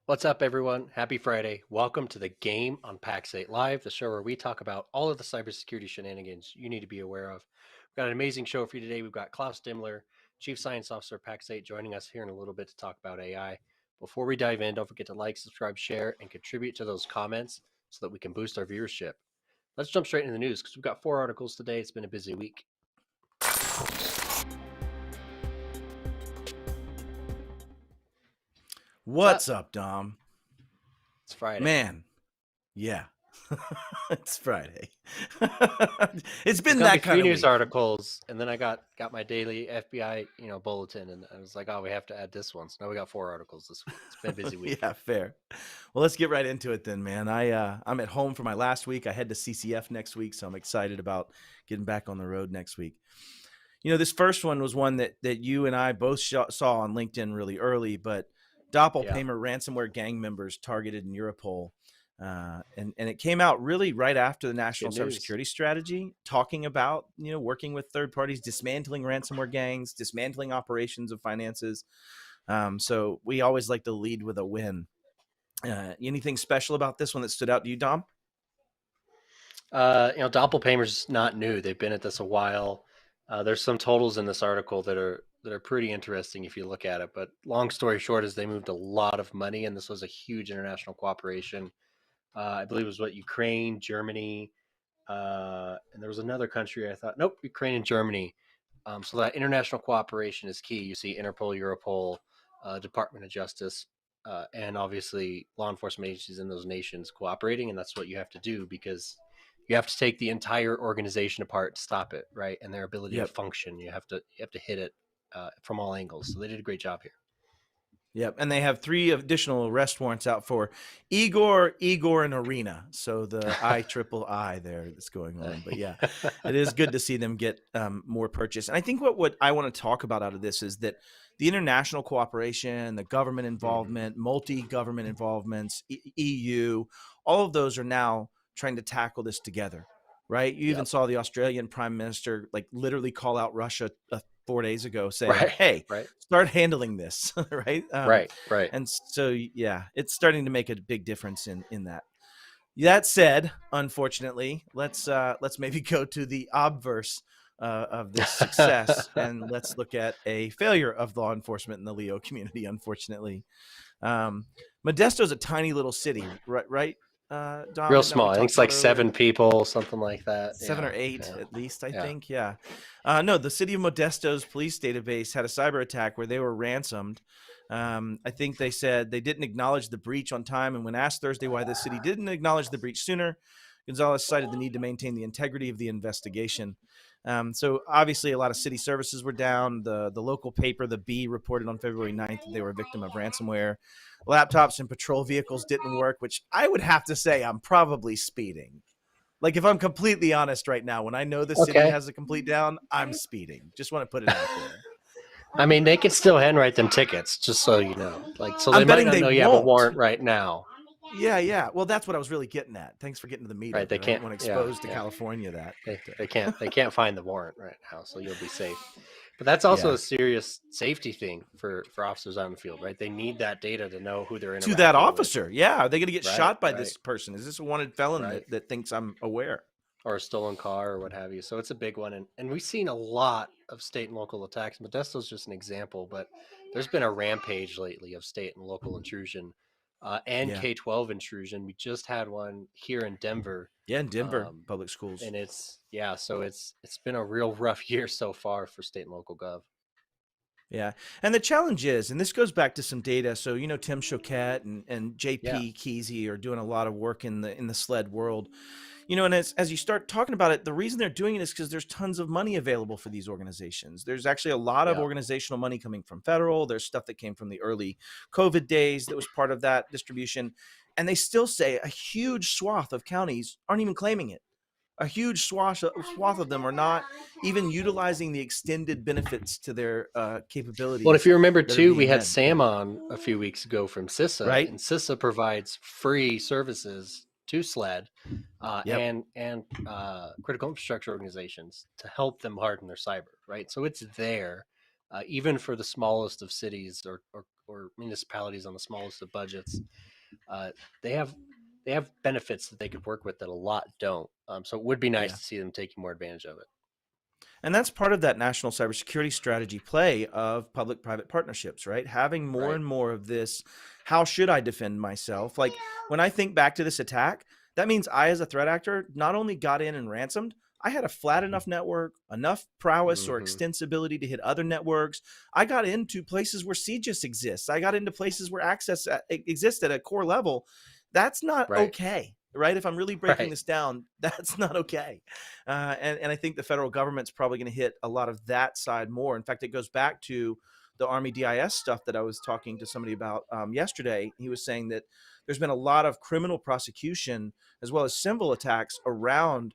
What's up, everyone? Happy Friday. Welcome to the game on Pax8 Live, the show where we talk about all of the cybersecurity shenanigans you need to be aware of. We've got an amazing show for you today. We've got Klaus Dimmler, Chief Science Officer Pax8, joining us here in a little bit to talk about AI. Before we dive in, don't forget to like, subscribe, share, and contribute to those comments so that we can boost our viewership. Let's jump straight into the news because we've got 4 articles today. It's been a busy week. What's up, Dom? It's Friday. Man, yeah. It's Friday. It's been There's that kind of news week. articles, and then I got my daily FBI bulletin, and I was like, oh, we have to add this one. So now we got 4 articles this week. It's been a busy week. Yeah, fair. Well, let's get right into it then, man. I'm at home for my last week. I head to CCF next week, so I'm excited about getting back on the road next week. This first one was one that you and I both saw on LinkedIn really early, but DoppelPaymer ransomware gang members targeted in Europol. And it came out really right after the National Cybersecurity Strategy, talking about, working with third parties, dismantling ransomware gangs, dismantling operations of finances. So we always like to lead with a win. Anything special about this one that stood out to you, Dom? DoppelPaymer's not new. They've been at this a while. There's some totals in this article that are pretty interesting if you look at it. But long story short is they moved a lot of money, and this was a huge international cooperation. I believe it was Ukraine, Germany, and there was another country I thought, nope, Ukraine and Germany. So that international cooperation is key. You see Interpol, Europol, Department of Justice, and obviously law enforcement agencies in those nations cooperating, and that's what you have to do because you have to take the entire organization apart to stop it, right? And their ability to function, you have to hit it from all angles. So they did a great job here. Yep, and they have 3 additional arrest warrants out for Igor, and Arena. So the III there that's going on. But yeah, it is good to see them get more purchase. And I think what I want to talk about out of this is that the international cooperation, the government involvement, multi-government involvements, EU, all of those are now trying to tackle this together, right? You even saw the Australian Prime Minister literally call out Russia 4 days ago saying, hey, start handling this, right? Right. And so, yeah, it's starting to make a big difference in that. That said, unfortunately, let's maybe go to the obverse of this success and let's look at a failure of law enforcement in the Leo community, unfortunately. Modesto is a tiny little city, right? Dom, real small. I think it's like 7 people, something like that. 7 or 8 at least, I think. Yeah. No, the city of Modesto's police database had a cyber attack where they were ransomed. I think they said they didn't acknowledge the breach on time. And when asked Thursday why the city didn't acknowledge the breach sooner, Gonzalez cited the need to maintain the integrity of the investigation. So obviously a lot of city services were down. The local paper, the Bee, reported on February 9th that they were a victim of ransomware. Laptops and patrol vehicles didn't work, which I would have to say I'm probably speeding. Like, if I'm completely honest right now, when I know the city has a complete down, I'm speeding. Just want to put it out there. I mean, they can still handwrite them tickets, just so you know. So they might not know you have a warrant right now. Yeah. Well, that's what I was really getting at. Thanks for getting to the meat. Right, they can't. When exposed to California, that they can't find the warrant right now, so you'll be safe. But that's also a serious safety thing for officers on the field, right? They need that data to know who they're interacting to that officer. with. Yeah, are they going to get shot by this person? Is this a wanted felon that thinks I'm aware? Or a stolen car or what have you. So it's a big one. And we've seen a lot of state and local attacks. Modesto's just an example, but there's been a rampage lately of state and local intrusion and K-12 intrusion. We just had one here in Denver. Yeah, in Denver public schools. And so it's been a real rough year so far for state and local gov. Yeah. And the challenge is, and this goes back to some data. So, Tim Choquette and JP Kesey are doing a lot of work in the SLED world. And as you start talking about it, the reason they're doing it is because there's tons of money available for these organizations. There's actually a lot of organizational money coming from federal. There's stuff that came from the early COVID days that was part of that distribution. And they still say a huge swath of counties aren't even claiming it. A huge swath of them are not even utilizing the extended benefits to their capabilities. Well, if you remember too, we had Sam on a few weeks ago from CISSP, right? And CISSP provides free services to SLED and critical infrastructure organizations to help them harden their cyber, right? So it's there, even for the smallest of cities or or municipalities on the smallest of budgets, they have benefits that they could work with that a lot don't. So it would be nice to see them taking more advantage of it. And that's part of that national cybersecurity strategy play of public-private partnerships, right? Having more and more of this, how should I defend myself? Like when I think back to this attack, that means I, as a threat actor, not only got in and ransomed, I had a flat enough network, enough prowess or extensibility to hit other networks. I got into places where CGIS exists. I got into places where access exists at a core level. That's not okay. Right? If I'm really breaking this down, that's not okay. And I think the federal government's probably going to hit a lot of that side more. In fact, it goes back to the Army DIS stuff that I was talking to somebody about yesterday. He was saying that there's been a lot of criminal prosecution as well as civil attacks around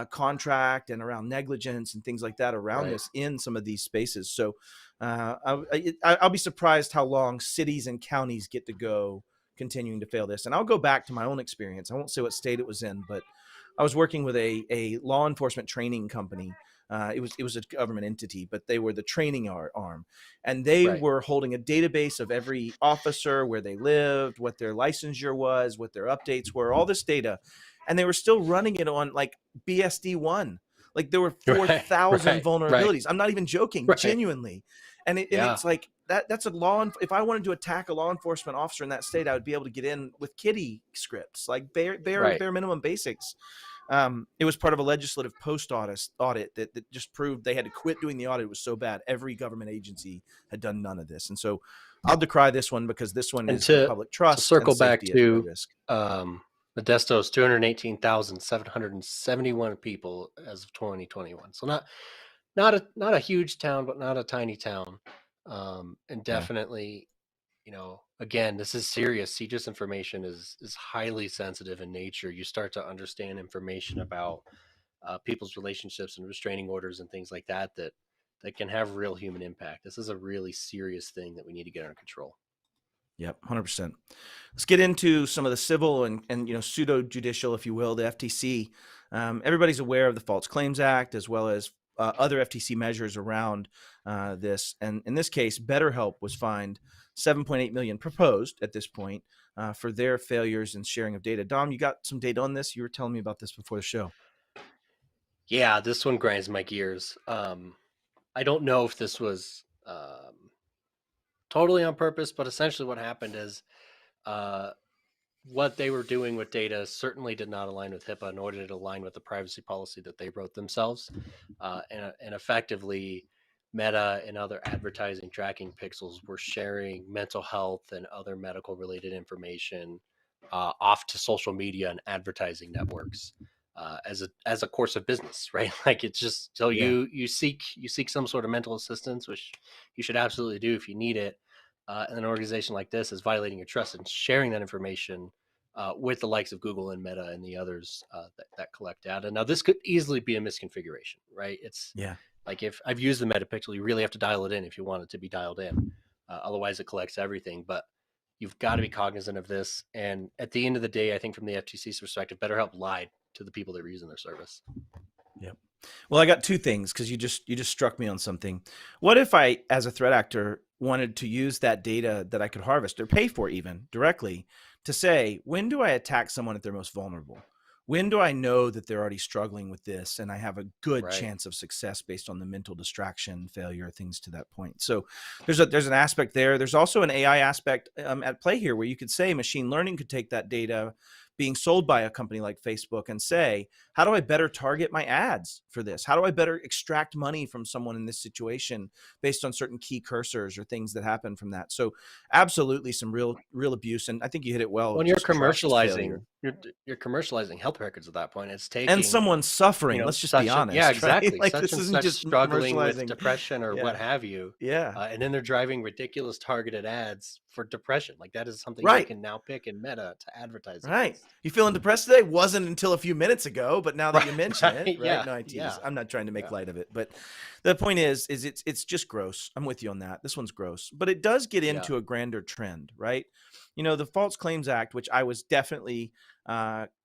contract and around negligence and things like that around this in some of these spaces. So I'll be surprised how long cities and counties get to go continuing to fail this. And I'll go back to my own experience. I won't say what state it was in, but I was working with a law enforcement training company. It was a government entity, but they were the training arm, and they were holding a database of every officer, where they lived, what their licensure was, what their updates were, all this data. And they were still running it on like BSD1. Like there were 4,000 vulnerabilities. I'm not even joking, genuinely. And it's like that's a if I wanted to attack a law enforcement officer in that state, I would be able to get in with kitty scripts, like bare minimum basics. It was part of a legislative post audit that just proved they had to quit doing the audit. It was so bad. Every government agency had done none of this. And so I'll decry this one because this one is public trust. To circle back to Modesto's 218,771 people as of 2021. So not a huge town, but not a tiny town. And definitely, again, this is serious. CGIS information is highly sensitive in nature. You start to understand information about people's relationships and restraining orders and things like that can have real human impact. This is a really serious thing that we need to get under control. Yep, 100%. Let's get into some of the civil and pseudo judicial, if you will, the FTC. Everybody's aware of the False Claims Act as well as other FTC measures around this. And in this case, BetterHelp was fined $7.8 million proposed at this point for their failures in sharing of data. Dom, you got some data on this? You were telling me about this before the show. Yeah, this one grinds my gears. I don't know if this was totally on purpose, but essentially what happened is what they were doing with data certainly did not align with HIPAA, nor did it align with the privacy policy that they wrote themselves. And effectively, Meta and other advertising tracking pixels were sharing mental health and other medical related information off to social media and advertising networks as a course of business, right? Like it's just so you seek some sort of mental assistance, which you should absolutely do if you need it. And an organization like this is violating your trust and sharing that information with the likes of Google and Meta and the others that collect data. Now, this could easily be a misconfiguration, right? It's like if I've used the Meta pixel, you really have to dial it in if you want it to be dialed in. Otherwise, it collects everything. But you've got to be cognizant of this. And at the end of the day, I think from the FTC's perspective, BetterHelp lied to the people that were using their service. Yep. Well, I got two things because you just struck me on something. What if I, as a threat actor, wanted to use that data that I could harvest or pay for even directly to say, when do I attack someone at their most vulnerable? When do I know that they're already struggling with this and I have a good chance of success based on the mental distraction, failure, things to that point? So there's an aspect there. There's also an AI aspect at play here where you could say machine learning could take that data being sold by a company like Facebook and say, how do I better target my ads for this? How do I better extract money from someone in this situation based on certain key cursors or things that happen from that? So absolutely some real abuse. And I think you hit it well. When you're commercializing, you're commercializing health records at that point. It's taking and someone's suffering. Let's just be honest. Yeah, exactly. Right? Like such this and isn't such just struggling with depression or what have you. Yeah. And then they're driving ridiculous targeted ads for depression. Like that is something you can now pick in Meta to advertise. Right. You feeling depressed today? Wasn't until a few minutes ago, but now that you mention it, right? No, I tease. I'm not trying to make light of it, but the point is it's just gross. I'm with you on that. This one's gross, but it does get into a grander trend, right? The False Claims Act, which I was definitely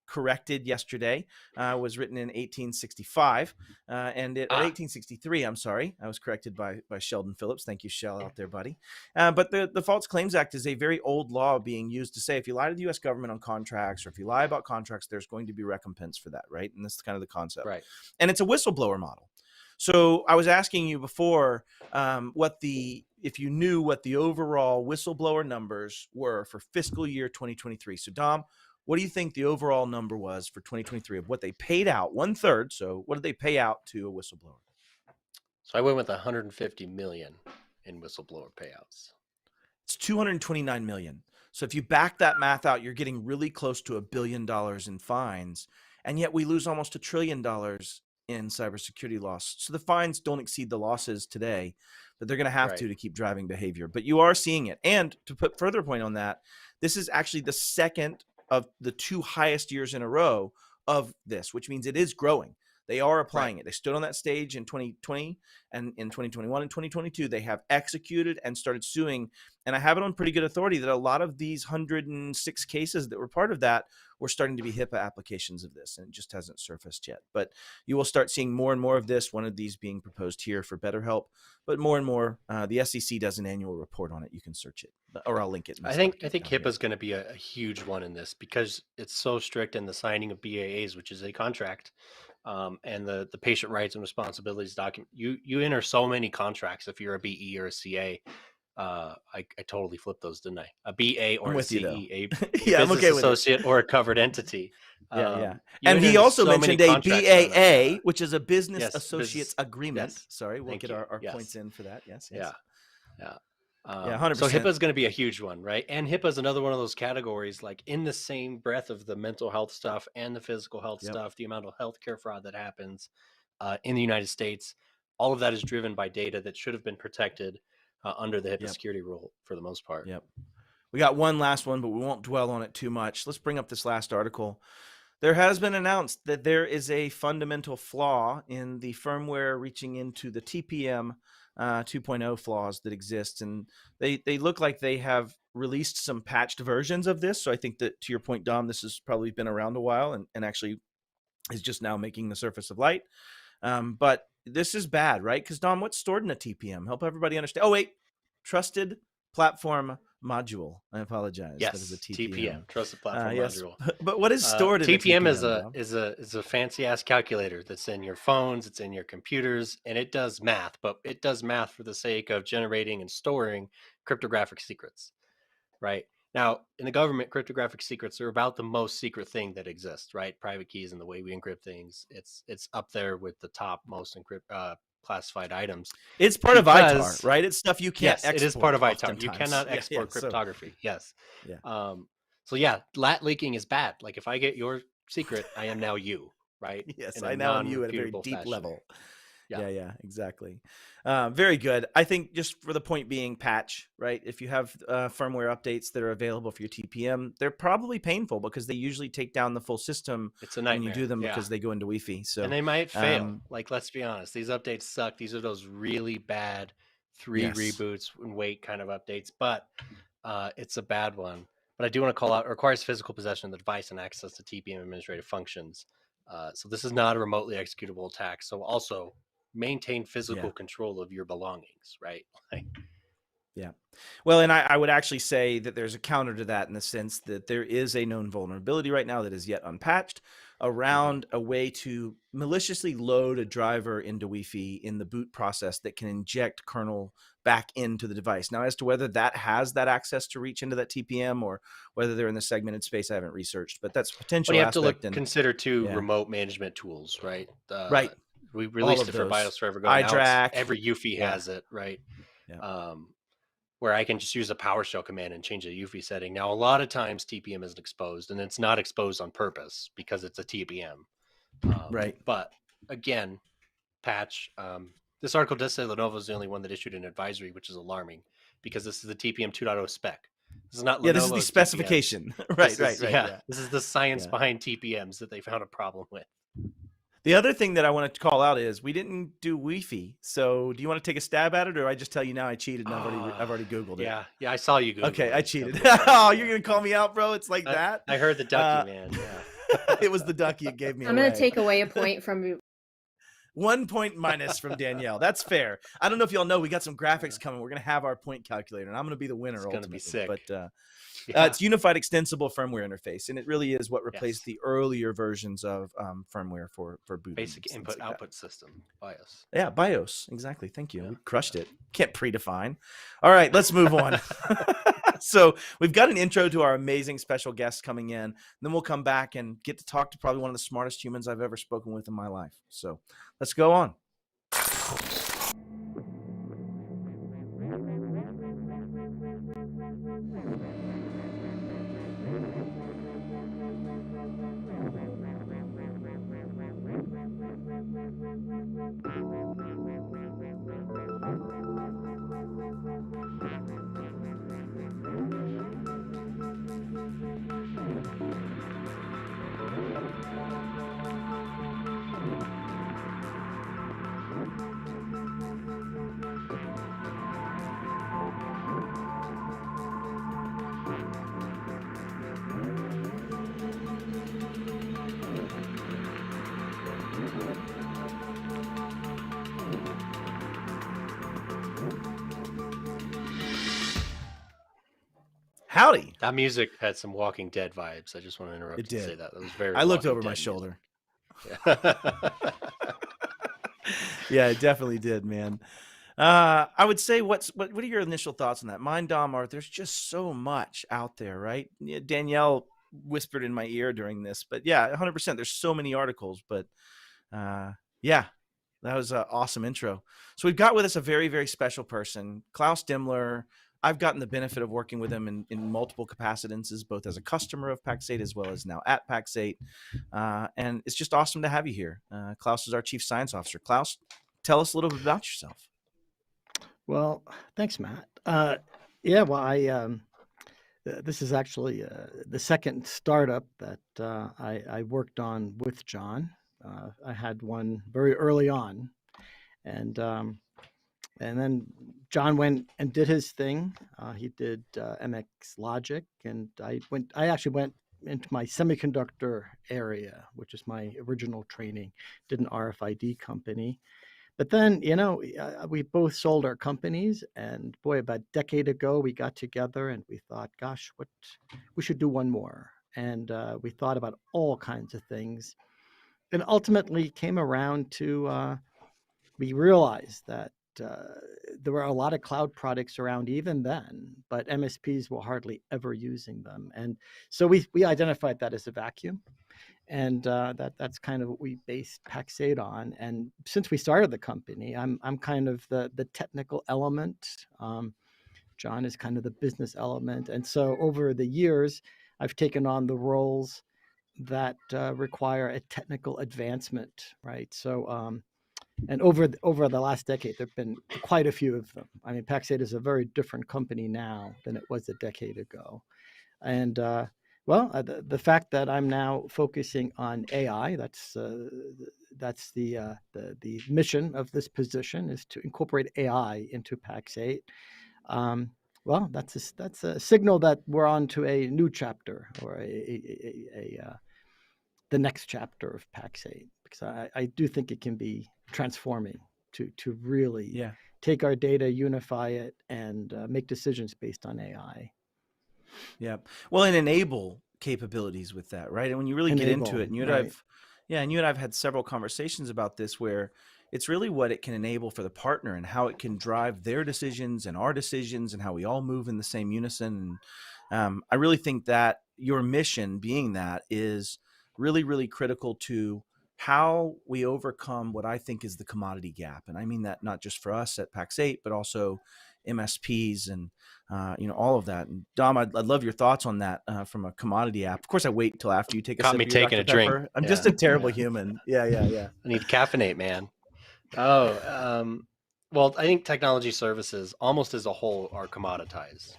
corrected yesterday, was written in 1865, or 1863. I'm sorry, I was corrected by Sheldon Phillips. Thank you, Shell, out there, buddy. But the False Claims Act is a very old law being used to say if you lie to the U.S. government on contracts, or if you lie about contracts, there's going to be recompense for that, right? And this is kind of the concept, right? And it's a whistleblower model. So I was asking you before if you knew what the overall whistleblower numbers were for fiscal year 2023. So Dom, what do you think the overall number was for 2023 of what they paid out? 1/3. So what did they pay out to a whistleblower? So I went with 150 million in whistleblower payouts. It's 229 million. So if you back that math out, you're getting really close to $1 billion in fines. And yet we lose almost $1 trillion in cybersecurity loss. So the fines don't exceed the losses today, but they're going to have to keep driving behavior. But you are seeing it. And to put further point on that, this is actually the second of the 2 highest years in a row of this, which means it is growing. They are applying it. They stood on that stage in 2020 and in 2021 and 2022, they have executed and started suing. And I have it on pretty good authority that a lot of these 106 cases that were part of that were starting to be HIPAA applications of this, and it just hasn't surfaced yet. But you will start seeing more and more of this, one of these being proposed here for BetterHelp, but more and more. The SEC does an annual report on it. You can search it, or I'll link it. I think HIPAA is going to be a huge one in this because it's so strict in the signing of BAAs, which is a contract. And the patient rights and responsibilities document. You enter so many contracts if you're a BE or a CA. I totally flipped those, didn't I? A BA or a CE, a business associate or a covered entity. And he also mentioned a BAA, which is a business associates agreement. Yes. Sorry, we'll get our points in for that. Yes. Yeah. 100%. So HIPAA is going to be a huge one, right? And HIPAA is another one of those categories, like in the same breath of the mental health stuff and the physical health stuff, the amount of healthcare fraud that happens in the United States, all of that is driven by data that should have been protected under the HIPAA security rule for the most part. We got one last one, but we won't dwell on it too much. Let's bring up this last article. There has been announced that there is a fundamental flaw in the firmware reaching into the TPM 2.0 flaws that exist, and they look like they have released some patched versions of this. So I think that, to your point, Dom, this has probably been around a while and actually is just now making the surface of light. But this is bad, right? Because Dom, what's stored in a TPM? Help everybody understand. Oh wait, Trusted Platform Module. I apologize. Yes, that is a TPM. Trusted Platform Module. But what is stored in TPM? TPM is a fancy ass calculator that's in your phones, it's in your computers, and it does math. But it does math for the sake of generating and storing cryptographic secrets, right? Now, in the government, cryptographic secrets are about the most secret thing that exists, right? Private keys and the way we encrypt things. It's up there with the top most classified items. It's part of ITAR, right? It's stuff you can't export. It is part of ITAR. You cannot export cryptography. So lat leaking is bad. Like if I get your secret, I am now you, right? Yes, I now am you at a very deep level. Yeah, exactly. Very good. I think just for the point being, patch, right? If you have firmware updates that are available for your TPM, they're probably painful because they usually take down the full system. It's a nightmare. When you do them because they go into Wi-Fi. So and they might fail. Like, let's be honest, these updates suck. These are those really bad 3 reboots and wait kind of updates, but it's a bad one. But I do want to call out, it requires physical possession of the device and access to TPM administrative functions. So this is not a remotely executable attack. So also maintain physical control of your belongings, right? Well, and I would actually say that there's a counter to that in the sense that there is a known vulnerability right now that is yet unpatched around a way to maliciously load a driver into Wi-Fi in the boot process that can inject kernel back into the device. Now, as to whether that has that access to reach into that TPM or whether they're in the segmented space, I haven't researched, but that's potential. Well, you have to consider remote management tools, right? Right. We released it for BIOS forever ago. iDRAC. Every UFI has it, right? Where I can just use a PowerShell command and change a UFI setting. Now, a lot of times TPM isn't exposed, and it's not exposed on purpose because it's a TPM. Right. But again, patch. This article does say Lenovo is the only one that issued an advisory, which is alarming because this is the TPM 2.0 spec. This is not Lenovo's this is the specification. Right. This is the science behind TPMs that they found a problem with. The other thing that I wanted to call out is we didn't do Wi-Fi. So do you want to take a stab at it, or I just tell you now I cheated and I've already Googled it? Yeah, I saw you Google. Okay, I cheated. Oh, you're gonna call me out, bro? It's like that. I heard the ducky, man. It was the ducky. It gave me I'm going to take away a point from you. 1 point minus from Danielle. That's fair. I don't know if y'all know, we got some graphics coming. We're going to have our point calculator, and I'm going to be the winner. It's going to be sick. But it's unified extensible firmware interface, and it really is what replaced the earlier versions of firmware for booting. Basic input-output system, BIOS. Yeah, BIOS. Exactly. Thank you. We crushed it. Can't predefine. All right, let's move on. So we've got an intro to our amazing special guests coming in. Then we'll come back and get to talk to probably one of the smartest humans I've ever spoken with in my life. So let's go on. Howdy. That music had some Walking Dead vibes. I just want to interrupt and say that. That was very. I looked over my shoulder. Yeah, it definitely did, man. I would say, what are your initial thoughts on that? Mine, Dom, are there's just so much out there, right? Danielle whispered in my ear during this, but yeah, 100%. There's so many articles, but yeah, that was an awesome intro. So we've got with us a very, very special person, Klaus Dimmler. I've gotten the benefit of working with him in multiple capacitances, both as a customer of Pax8 as well as now at Pax8. And it's just awesome to have you here. Klaus is our Chief Science Officer. Klaus, tell us a little bit about yourself. Well, thanks, Matt. Yeah, well, this is actually the second startup that I worked on with John. I had one very early on, and then John went and did his thing. He did MX Logic, and I actually went into my semiconductor area, which is my original training. Did an RFID company. But then, we both sold our companies, and boy, about a decade ago, we got together and we thought, gosh, we should do one more. And we thought about all kinds of things, and ultimately came around to, we realized that there were a lot of cloud products around even then, but MSPs were hardly ever using them. And so we identified that as a vacuum. And that's kind of what we based Pax8 on. And since we started the company, I'm kind of the technical element. John is kind of the business element. And so over the years, I've taken on the roles that require a technical advancement, right? So and over the last decade, there have been quite a few of them. I mean, Pax8 is a very different company now than it was a decade ago. And well, the fact that I'm now focusing on AI, that's the mission of this position, is to incorporate AI into Pax8. Well, that's a signal that we're on to a new chapter, or the next chapter of Pax8, because I do think it can be transforming to really take our data, unify it, and make decisions based on AI. Yeah. Well, and enable capabilities with that, right? And when you really get into it, and you and I've had several conversations about this, where it's really what it can enable for the partner and how it can drive their decisions and our decisions and how we all move in the same unison. And I really think that your mission being that is really, really critical to how we overcome what I think is the commodity gap. And I mean that not just for us at Pax8, but also MSPs and all of that. And Dom, I'd love your thoughts on that from a commodity app. Of course, I wait until after you take a sip of your taking Dr. a drink. Pepper. I'm just a terrible human. Yeah. I need caffeinate, man. Well, I think technology services almost as a whole are commoditized,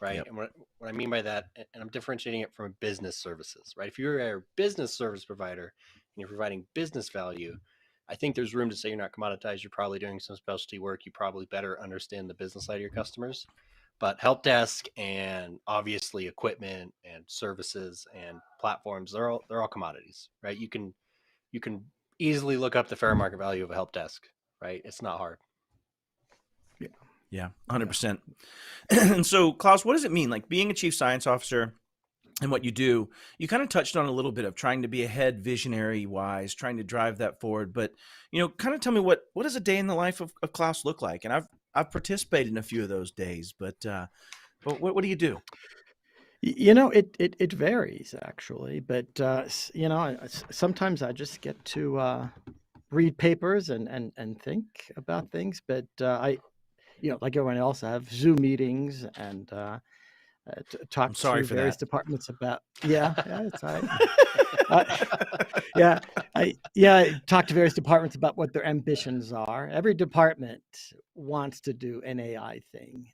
right? Yep. And what I mean by that, and I'm differentiating it from business services, right? If you're a business service provider and you're providing business value, I think there's room to say you're not commoditized. You're probably doing some specialty work. You probably better understand the business side of your customers. But help desk and obviously equipment and services and platforms, they're all commodities, right? You can easily look up the fair market value of a help desk, right? It's not hard. Yeah, 100%. And so, Klaus, what does it mean? Like being a chief science officer and what you do, you kind of touched on a little bit of trying to be ahead, visionary wise, trying to drive that forward. But, kind of tell me what does a day in the life of Klaus look like? And I've participated in a few of those days, but what do you do? It varies actually, but sometimes I just get to read papers and think about things. But I, like everyone else, I have Zoom meetings and talk I'm sorry to for various that. departments about. Yeah, it's all right. I talk to various departments about what their ambitions are. Every department wants to do an AI thing,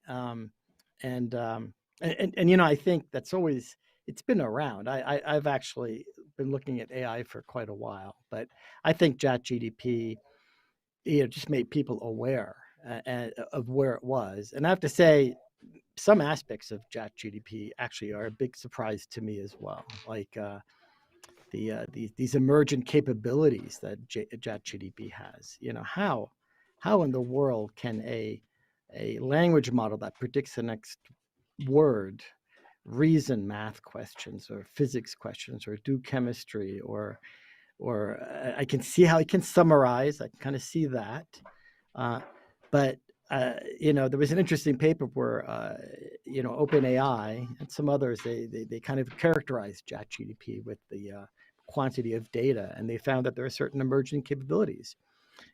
and I think that's always it's been around. I've actually been looking at AI for quite a while, but I think ChatGPT, just made people aware of where it was. And I have to say, some aspects of ChatGPT actually are a big surprise to me as well. Like these emergent capabilities that ChatGPT has. How in the world can a language model that predicts the next word reason math questions or physics questions or do chemistry or I can see how it can summarize. I can kind of see that. But there was an interesting paper where OpenAI and some others they kind of characterized ChatGPT with the quantity of data, and they found that there are certain emerging capabilities,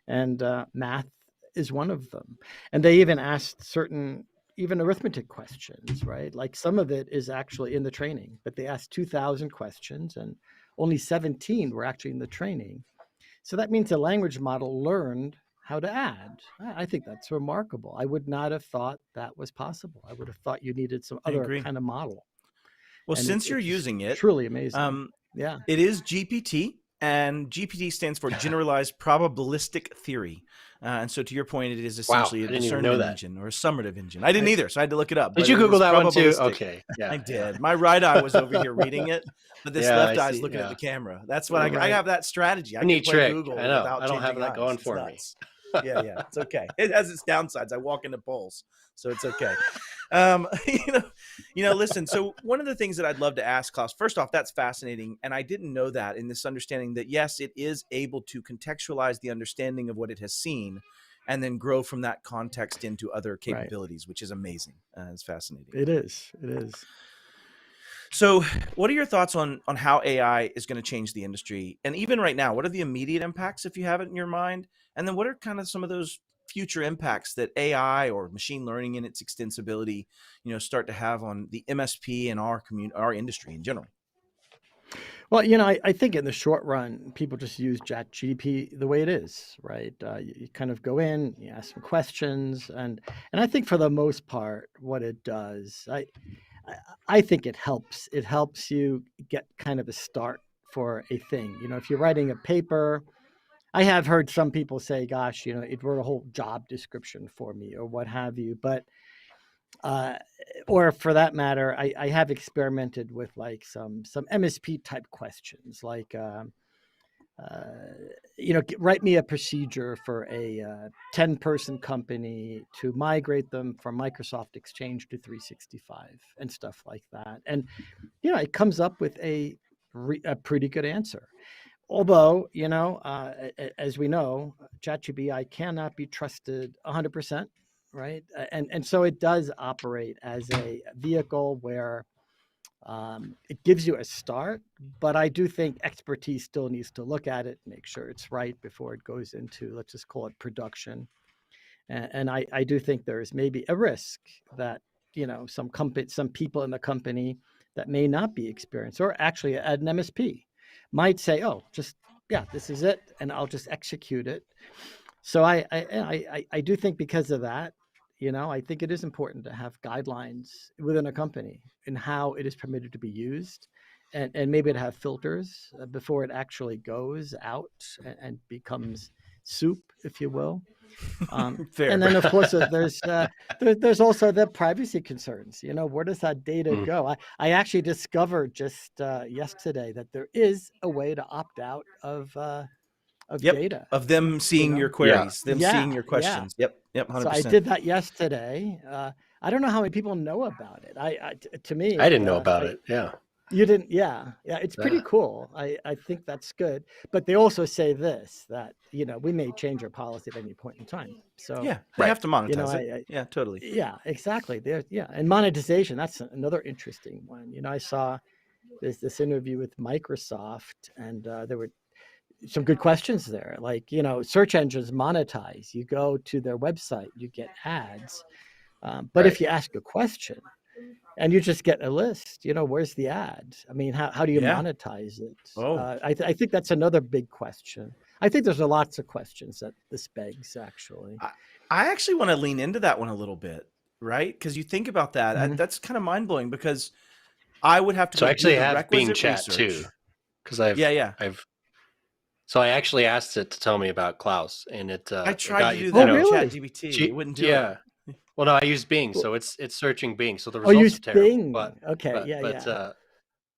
and math is one of them. And they even asked certain even arithmetic questions, right? Like some of it is actually in the training, but they asked 2,000 questions and only 17 were actually in the training. So that means the language model learned how to add. I think that's remarkable. I would not have thought that was possible. I would have thought you needed some I other agree. kind of model. Well, And since you're it's using it, truly amazing. Yeah. It is GPT, and GPT stands for Generalized Probabilistic Theory. And so to your point, it is Wow, essentially I a didn't even know discernment that. engine or a summative engine. I didn't either, so I had to look it up. Did but you it Google is that one too? probabilistic. Okay. Yeah. I did. Yeah. My right eye was over here reading it, but this Yeah, left I eye is see. looking at Yeah. the camera. That's what I Right. have that strategy. I can Neat play trick. Google I know. without I don't have changing that eyes. going It's for me. nuts. Yeah, it's okay. It has its downsides. I walk into polls, so it's okay. Listen, so one of the things that I'd love to ask, Klaus, first off, that's fascinating. And I didn't know that, in this understanding that, yes, it is able to contextualize the understanding of what it has seen and then grow from that context into other capabilities, which is amazing. It's fascinating. It is. It is. So what are your thoughts on how AI is going to change the industry? And even right now, what are the immediate impacts, if you have it in your mind? And then what are kind of some of those future impacts that AI or machine learning in its extensibility, start to have on the MSP and our industry in general? Well, I think in the short run, people just use ChatGPT the way it is, right? You kind of go in, you ask some questions, and I think for the most part, what it does, I think it helps. It helps you get kind of a start for a thing. If you're writing a paper, I have heard some people say, "Gosh, it wrote a whole job description for me," or what have you. But or for that matter, I have experimented with like some MSP type questions, like write me a procedure for a 10-person company to migrate them from Microsoft Exchange to 365 and stuff like that. And it comes up with a pretty good answer. Although, as we know, ChatGPT cannot be trusted 100%, right? And so it does operate as a vehicle where it gives you a start, but I do think expertise still needs to look at it, make sure it's right before it goes into, let's just call it production. And I do think there is maybe a risk that, some people in the company that may not be experienced, or actually at an MSP, might say, "Oh, this is it, and I'll just execute it." So I do think because of that, I think it is important to have guidelines within a company in how it is permitted to be used, and maybe to have filters before it actually goes out and becomes soup, if you will. Fair. And then, of course, there's also the privacy concerns. Where does that data go? I actually discovered just yesterday that there is a way to opt out of data. Of them seeing your queries, seeing your questions. Yep, 100%. So I did that yesterday. I don't know how many people know about it. To me, I didn't know about it. Yeah. You didn't? Yeah. It's pretty cool. I think that's good. But they also say this, that, we may change our policy at any point in time. So they have to monetize it. Yeah, totally. Yeah, exactly. And monetization, that's another interesting one. I saw this interview with Microsoft, and there were some good questions there. Like, search engines monetize. You go to their website, you get ads. But if you ask a question, and you just get a list, where's the ad? I mean, how do you monetize it? I think that's another big question. I think there's lots of questions that this begs, actually. I actually want to lean into that one a little bit, right? Because you think about that, that's kind of mind-blowing, because I would have to So I actually do the have Bing requisite Chat research. too, because so I actually asked it to tell me about Klaus, and it I tried to do that that with with ChatGPT. It wouldn't do it. Well, no, I use Bing, so it's searching Bing. So the Oh, you results use are terrible. Bing. But Okay,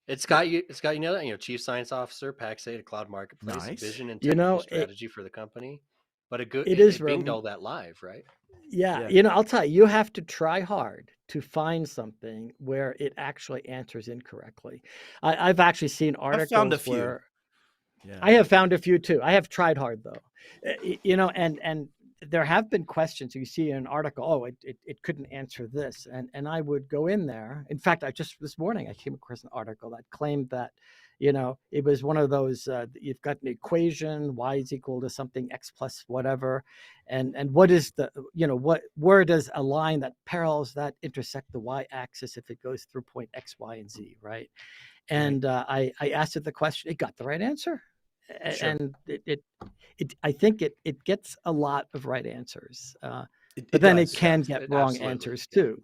it's got you know, Chief Science Officer, Pax8, a cloud marketplace, Nice. vision and technical strategy for the company. But it binged all that live, right? Yeah. I'll tell you, you have to try hard to find something where it actually answers incorrectly. I've actually seen articles found a few. where I have found a few too. I have tried hard though, and there have been questions you see in an article. It couldn't answer this, and I would go in there. In fact, this morning I came across an article that claimed that, it was one of those you've got an equation, y is equal to something, x plus whatever, and what is the where does a line that parallels that intersect the y-axis if it goes through point x, y, and z, right? And I asked it the question. It got the right answer. Sure. And I think it gets a lot of right answers, but then it can get wrong answers too.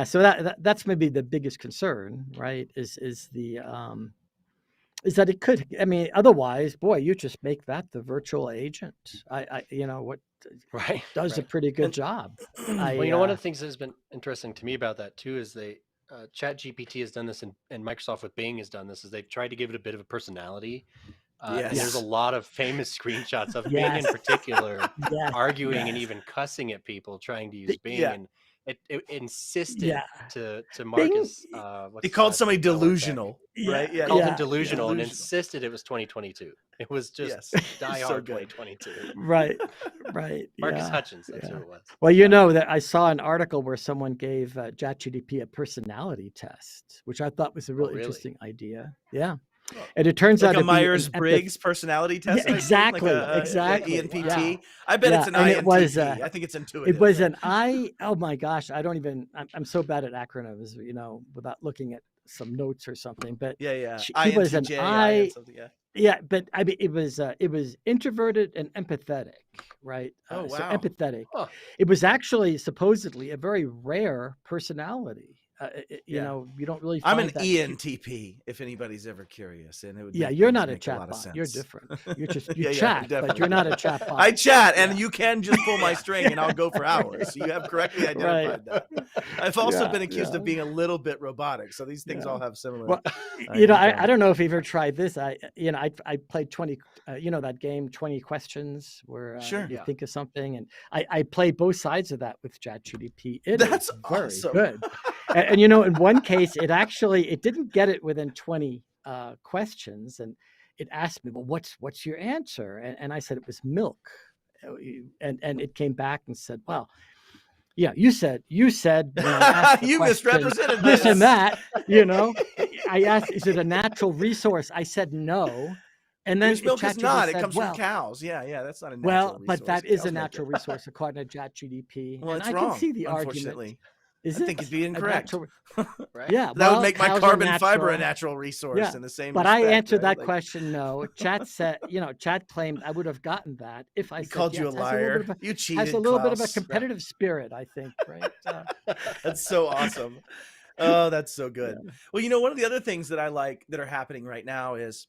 So that's maybe the biggest concern, right? Is that it could. I mean, otherwise, boy, you just make that the virtual agent. Does a pretty good job. Well, one of the things that has been interesting to me about that too is ChatGPT has done this, and Microsoft with Bing has done this, is they've tried to give it a bit of a personality. And there's a lot of famous screenshots of Bing in particular arguing and even cussing at people trying to use Bing. And it insisted to Marcus. He called somebody delusional, right? Yeah, called him delusional and insisted it was 2022. It was just die hard 2022. Right. Marcus Hutchins, that's who it was. Well, that I saw an article where someone gave ChatGPT a personality test, which I thought was a really interesting idea. Yeah. And it turns out a Myers-Briggs personality test. Yeah, exactly. ENPT. Yeah. I bet it's an INTP. I think it's intuitive. It was an oh my gosh, I'm so bad at acronyms, without looking at some notes or something. But it was an but I mean, it was introverted and empathetic, right? Oh wow. So empathetic. Huh. It was actually supposedly a very rare personality. You don't really find I'm an that ENTP, if anybody's ever curious. And it would you're not a chatbot. You're different. You're just you chat, but you're not a chatbot. I chat, and you can just pull my string, and I'll go for hours. So you have correctly identified that. I've also been accused of being a little bit robotic. So these things all have similar. Well, I don't know if you've ever tried this. I played 20. That game 20 questions where you think of something, and I played both sides of that with ChatGPT. That's very awesome. Good. And in one case, it didn't get it within 20 questions, and it asked me, well, what's your answer? And I said it was milk, and it came back and said, well, yeah, you said you misrepresented this and that. I asked, is it a natural resource? I said no. And then milk is not. It comes from cows. Yeah, that's not a natural resource. But that is a natural resource according to ChatGPT. Well, and it's I wrong, can see the unfortunately. Argument. I think it'd be incorrect. Right? Yeah, that would make my carbon fiber a natural resource in the same. But respect, I answered that question no. Chat said, Chat claimed I would have gotten that if I said called you a liar. You cheated. Has a little bit of a competitive spirit, I think. Right. That's so awesome. Oh, that's so good. Yeah. Well, one of the other things that I like that are happening right now is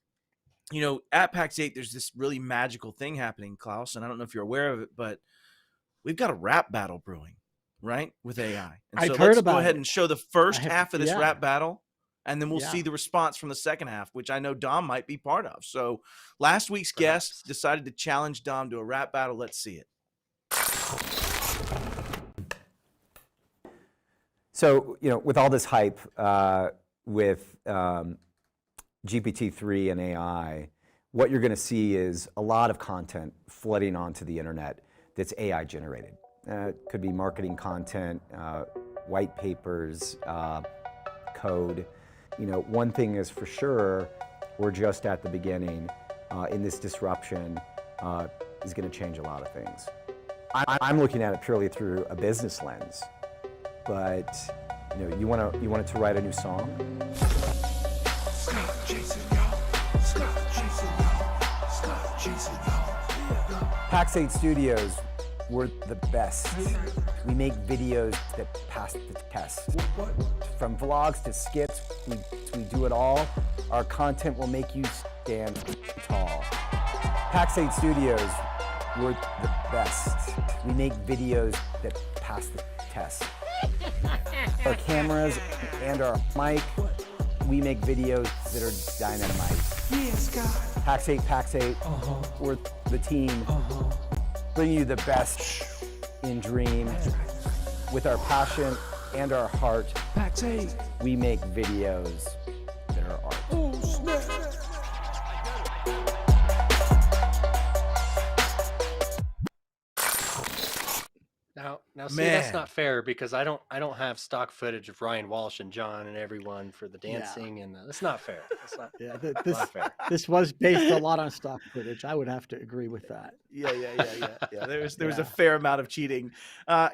you know, at Pax8, there's this really magical thing happening, Klaus, and I don't know if you're aware of it, but we've got a rap battle brewing, right, with AI. And so I've heard let's about go ahead it. and show the first half of this yeah. rap battle, and then we'll Yeah. see the response from the second half, which I know Dom might be part of. So last week's guest decided to challenge Dom to a rap battle. Let's see it. So, you know, with all this hype with GPT-3 and AI, what you're going to see is a lot of content flooding onto the internet that's AI generated. It could be marketing content, white papers, code. You know, one thing is for sure, we're just at the beginning, in this disruption is going to change a lot of things. I'm looking at it purely through a business lens, but you know, you want to write a new song. Pax8 Studios, we're the best. We make videos that pass the test. From vlogs to skits, we do it all. Our content will make you stand tall. Pax8 Studios, we're the best. We make videos that pass the test. Our cameras and our mic, we make videos that are dynamite. Pax8, we're the team, bringing you the best in dream. With our passion and our heart, Pax8, we make videos that are art. Now, see, that's not fair because I don't have stock footage of Ryan Walsh and John and everyone for the dancing, and that's not fair. That's not, not fair. This was based a lot on stock footage. I would have to agree with that. Yeah. There was a fair amount of cheating.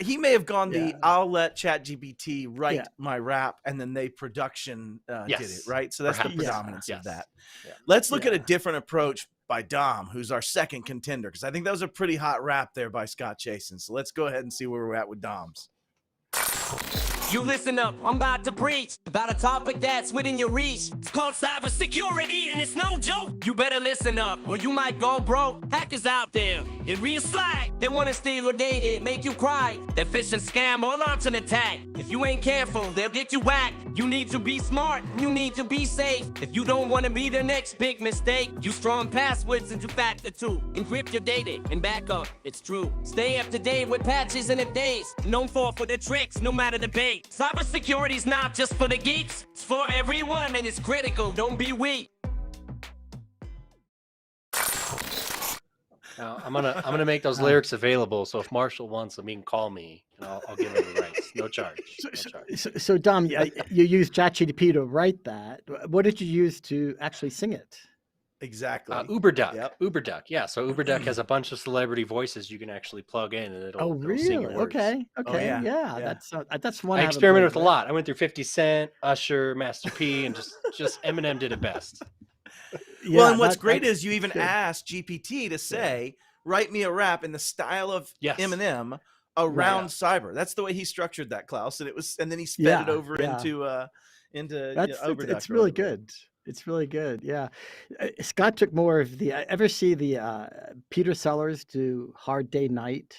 He may have gone I'll let ChatGPT write my rap, and then they production did it, right? So that's the predominance of that. Yeah. Let's look at a different approach by Dom, who's our second contender, because I think that was a pretty hot rap there by Scott Chasen. So let's go ahead and see where we're at with Dom's. You listen up, I'm about to preach about a topic that's within your reach. It's called cybersecurity, and it's no joke. You better listen up, or you might go broke. Hackers out there, it real slack. They want to steal your data, make you cry. They're phishing, scam, or launch an attack. If you ain't careful, they'll get you whacked. You need to be smart, you need to be safe. If you don't want to be the next big mistake, use strong passwords and two-factor too. Encrypt your data and back up, it's true. Stay up to date with patches and updates. Don't fall for the tricks, no matter the bait. Cybersecurity's not just for the geeks, it's for everyone, and it's critical. Don't be weak. Now I'm gonna make those lyrics available. So if Marshall wants them, he can call me, and I'll give him the rights. No charge. So Dom, you used ChatGPT to write that. What did you use to actually sing it? Exactly. UberDuck. Yep. UberDuck. Yeah. So UberDuck has a bunch of celebrity voices you can actually plug in, and it'll. Oh, it'll really? sing your words. Okay. Yeah. That's one. I experimented with a lot. I went through 50 Cent, Usher, Master P, and just Eminem did it best. Well, and what's great is you even asked GPT to say, write me a rap in the style of Eminem around cyber. That's the way he structured that, Klaus. And then he sped it over into UberDuck. It's really good. It's really good. Yeah. Scott took more of the, ever see the Peter Sellers do Hard Day Night?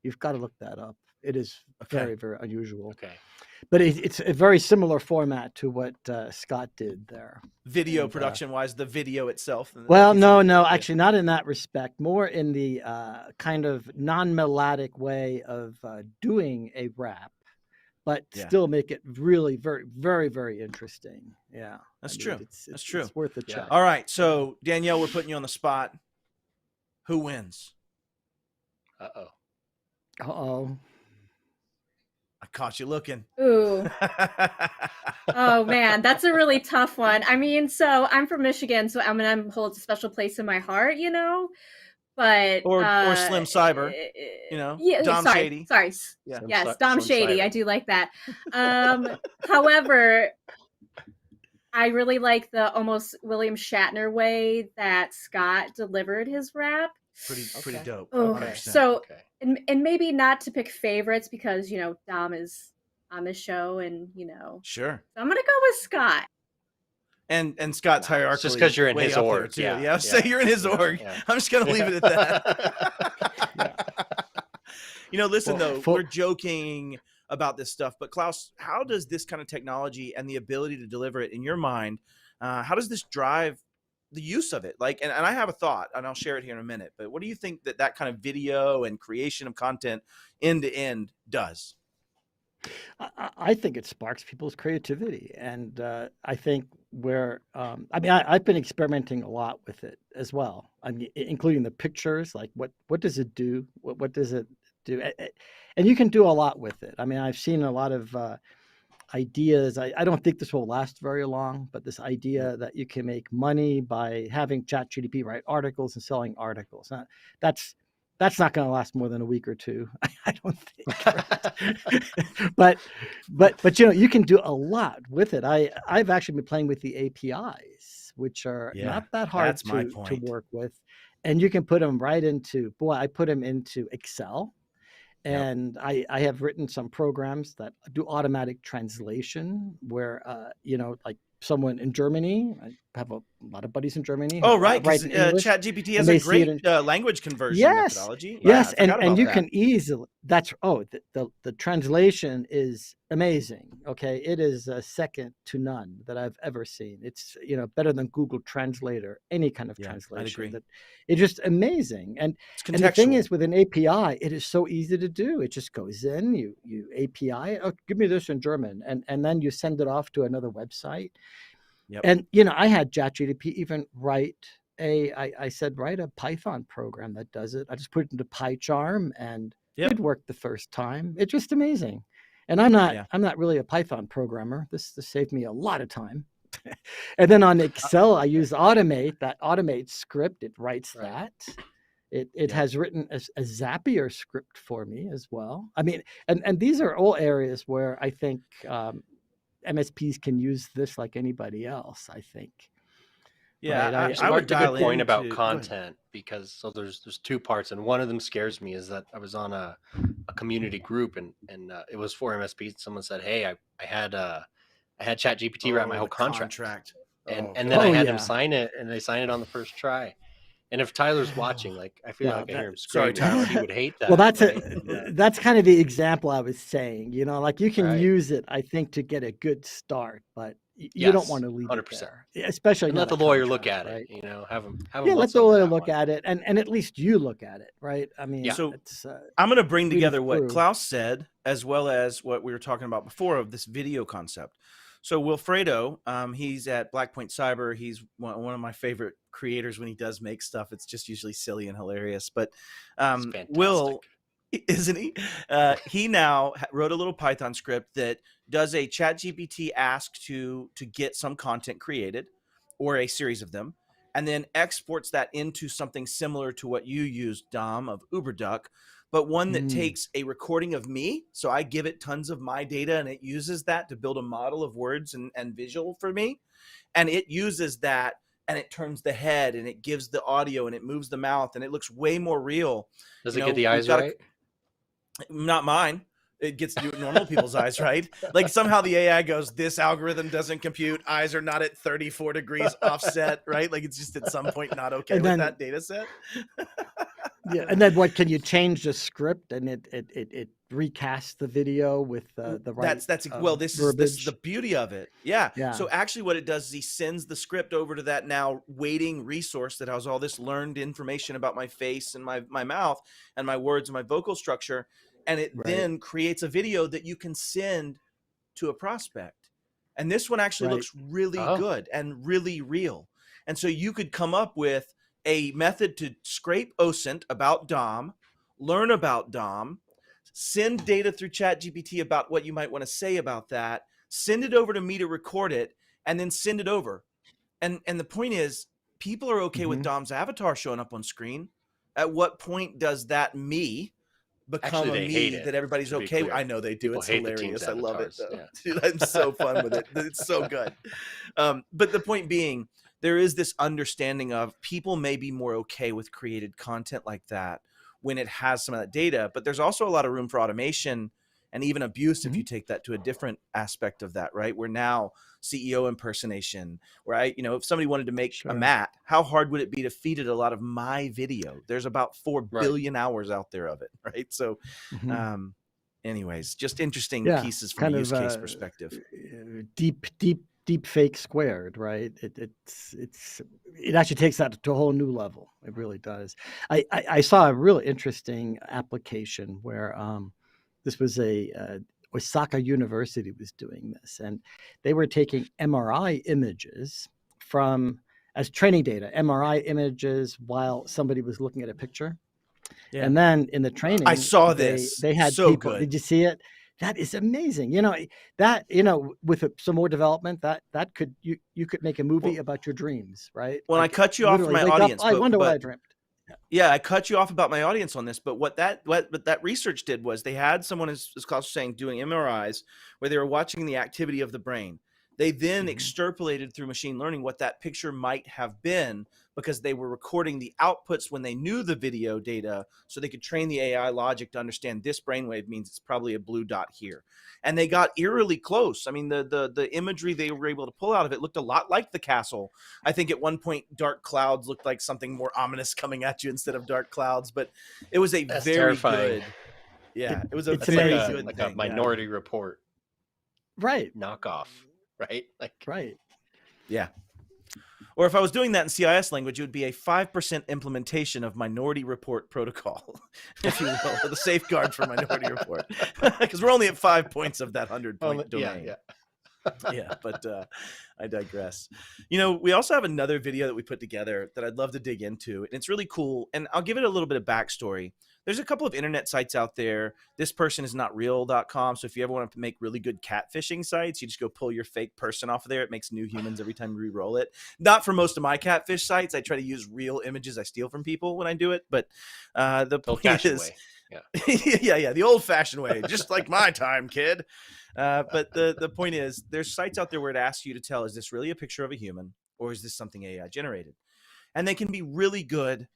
You've got to look that up. It is very, very unusual. Okay. But it's a very similar format to what Scott did there. Video production wise, the video itself. Well, no, actually not in that respect. More in the kind of non-melodic way of doing a rap, but still make it really very, very, very interesting. Yeah, that's true. That's true. It's worth a check. All right, so Danielle, we're putting you on the spot. Who wins? Uh-oh. I caught you looking. Ooh. Oh man, that's a really tough one. I mean, so I'm from Michigan, so Eminem holds a special place in my heart, you know. But or Slim Cyber, you know, Dom Shady. Sorry. Yeah. Yes, Dom Shady. I do like that. However, I really like the almost William Shatner way that Scott delivered his rap. Pretty dope. So, and maybe not to pick favorites because, you know, Dom is on the show and, you know. Sure. So I'm going to go with Scott. And Scott's hierarchically It's just because you're in way his up there, org. too. Yeah. Yeah, say you're in his org. Yeah. I'm just gonna leave it at that. You know, listen though, we're joking about this stuff, but Klaus, how does this kind of technology and the ability to deliver it in your mind, how does this drive the use of it? Like, and I have a thought, and I'll share it here in a minute. But what do you think that kind of video and creation of content end to end does? I think it sparks people's creativity, and I think I mean, I've been experimenting a lot with it as well. I mean, including the pictures, like what does it do? What does it do? And you can do a lot with it. I mean, I've seen a lot of ideas. I don't think this will last very long, but this idea that you can make money by having ChatGPT write articles and selling articles. That's not going to last more than a week or two, I don't think. Right? but you know, you can do a lot with it. I've actually been playing with the APIs, which are not that hard to work with, and you can put them right into. I put them into Excel, and I have written some programs that do automatic translation, where you know, like someone in Germany. I have a lot of buddies in Germany. Oh, right. Because ChatGPT has a great language conversion methodology. Yes. And you can easily, the translation is amazing. Okay. It is second to none that I've ever seen. It's, you know, better than Google Translate or any kind of translation. It's just amazing. And the thing is, with an API, it is so easy to do. It just goes in, you API, give me this in German. And then you send it off to another website. Yep. And, you know, I had ChatGPT even write I said, write a Python program that does it. I just put it into PyCharm, and it worked the first time. It's just amazing. And I'm not really a Python programmer. This saved me a lot of time. And then on Excel, I use Automate. That Automate script, it writes that. It has written a Zapier script for me as well. I mean, and these are all areas where I think MSPs can use this like anybody else, I think. Yeah, right? I would dial in. Point about content, because there's two parts, and one of them scares me is that I was on a community group, and it was for MSPs. Someone said, "Hey, I had ChatGPT write my whole contract. And then I had him sign it, and they signed it on the first try." And if Tyler's watching, like, I feel like I hear him scream. Tyler, he would hate that. Well, that's kind of the example I was saying. You know, like, you can use it, I think, to get a good start, but you don't want to leave 100%. It there, especially let the lawyer look at it. You know, have him let the lawyer look at it, and at least you look at it, right? I mean, so I'm going to bring together what Klaus said as well as what we were talking about before of this video concept. So Wilfredo, he's at Blackpoint Cyber. He's one of my favorite creators when he does make stuff. It's just usually silly and hilarious. But Will, isn't he? He now wrote a little Python script that does a ChatGPT ask to get some content created, or a series of them, and then exports that into something similar to what you used, Dom, of UberDuck, but one that takes a recording of me. So I give it tons of my data, and it uses that to build a model of words and visual for me. And it uses that, and it turns the head, and it gives the audio, and it moves the mouth, and it looks way more real. Does it get the eyes right? Not mine. It gets to do normal people's eyes, right? Like, somehow the AI goes, this algorithm doesn't compute. Eyes are not at 34 degrees offset, right? Like, it's just at some point not okay with that data set. Yeah, and then what? Can you change the script, and it recasts the video with the right? This is the beauty of it. Yeah. So actually, what it does is he sends the script over to that now waiting resource that has all this learned information about my face and my mouth and my words and my vocal structure, and it then creates a video that you can send to a prospect. And this one actually looks really good and really real. And so you could come up with a method to scrape OSINT about Dom, learn about Dom, send data through ChatGPT about what you might want to say about that, send it over to me to record it, and then send it over. And the point is, people are okay with Dom's avatar showing up on screen. At what point does that me become a me that everybody's okay with? I know they do. It's hilarious. I love it, though. Yeah. Dude, I'm so fun with it. It's so good. But the point being, there is this understanding of people may be more okay with created content like that when it has some of that data, but there's also a lot of room for automation and even abuse if you take that to a different aspect of that, right? Where now CEO impersonation, where if somebody wanted to make a mat, how hard would it be to feed it a lot of my video? There's about 4 billion hours out there of it, right? So anyways, just interesting pieces from a use case perspective. Deep fake squared, right? It actually takes that to a whole new level. It really does. I saw a really interesting application where this was Osaka University was doing this, and they were taking MRI images as training data, MRI images while somebody was looking at a picture. Yeah. And then in the training, I saw this. They had so people. Good. Did you see it? That is amazing. With some more development, you could make a movie about your dreams, right? Well, I cut you off for my audience. I wonder what I dreamt. Yeah, I cut you off about my audience on this, but what that research did was they had someone, as Klaus was saying, doing MRIs where they were watching the activity of the brain. They then extrapolated through machine learning what that picture might have been, because they were recording the outputs when they knew the video data, so they could train the AI logic to understand this brainwave means it's probably a blue dot here. And they got eerily close. I mean, the imagery they were able to pull out of it looked a lot like the castle. I think at one point, dark clouds looked like something more ominous coming at you instead of dark clouds, but it was That's very terrifying. Good. Yeah, it was a very good like thing, a Minority Report. Right. Knockoff. Right? Right. Yeah. Or if I was doing that in CIS language, it would be a 5% implementation of Minority Report protocol, if you will, or the safeguard for Minority Report, because we're only at 5 points of that 100-point domain. But I digress. We also have another video that we put together that I'd love to dig into, and it's really cool. And I'll give it a little bit of backstory. There's a couple of internet sites out there. This person is not real.com. So if you ever want to make really good catfishing sites, you just go pull your fake person off of there. It makes new humans every time you re-roll it. Not for most of my catfish sites. I try to use real images I steal from people when I do it. But the point is, yeah, the old fashioned way, just like my time, kid. But the point is, there's sites out there where it asks you to tell, is this really a picture of a human, or is this something AI generated? And they can be really good,